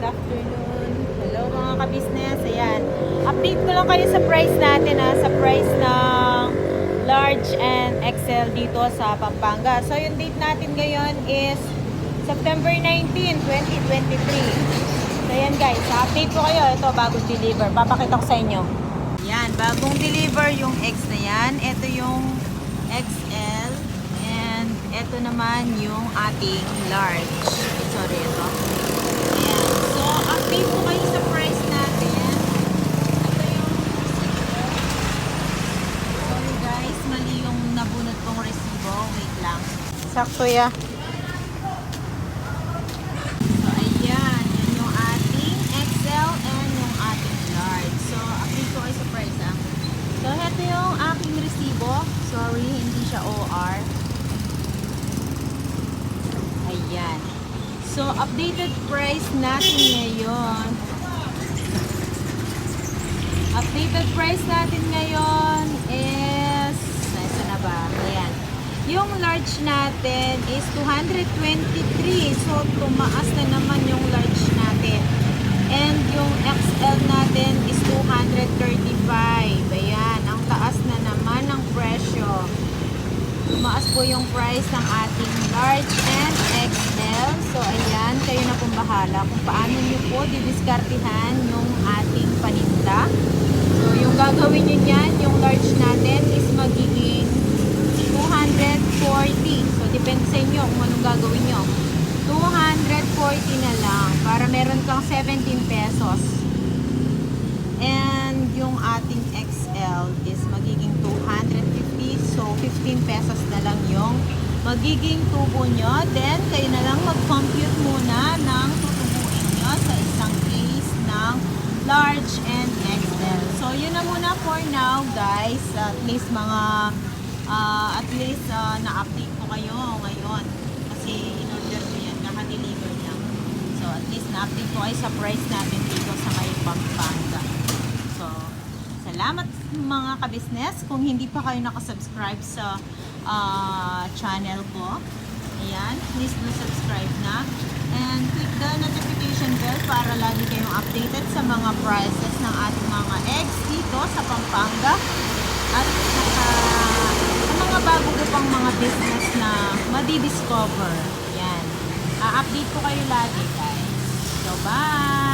afternoon. Hello mga ka-business. Ayan. Update ko lang kayo sa price natin sa price ng large and XL dito sa Pampanga. So yung date natin ngayon is September 19, 2023. So ayan guys, update ko kayo. Ito bagong deliver. Papakita ko sa inyo. Ayan, bagong deliver yung X na yan. Ito yung XL. And ito naman yung ating large. Sorry, ito. Ayan. So, update ko kayo sa price natin. Ito yung resibo. Sorry guys, mali yung nabunot kong resibo. Wait lang. Sakto ya. So, ayan. Yan yung ating XL and yung ating large. So, update ko kayo sa price So, ito yung aking resibo. Sorry, hindi siya OR. Ayan. So, updated price natin ngayon. Updated price natin ngayon is, nasa na ba? Ayan. Yung large natin is 223. So, tumaas na naman yung large natin. And yung XL natin is 235. Ayan. Ang taas na naman ng presyo. Tumaas po yung price ng ating large and XL. So, ayan, kayo na pong bahala kung paano nyo po didiskartihan yung ating paninda. So, yung gagawin nyo yan, yung large natin is magiging 240. So, depende sa inyo kung anong gagawin nyo. 240 na lang para meron kang 17 pesos. And yung ating XL is magiging 250. So, 15 pesos na lang yung magiging tubo nyo. Then, kayo na lang mag-compute muna ng tutubuin nyo sa isang case ng large and XL. So, yun na muna for now, guys. At least na-update ko kayo ngayon. Kasi in-order ko yan, kaka-deliver lang. So, at least na-update ko kayo sa price natin dito sa ngayong Pampanga. So, salamat mga ka-business. Kung hindi pa kayo nakasubscribe sa channel ko, ayan, please do subscribe na. And click the notification bell para lagi kayong updated sa mga prices ng ating mga eggs dito sa Pampanga. At sa mga bago ko pang mga business na madi-discover. Ayan. A-update ko kayo lagi guys. So, bye!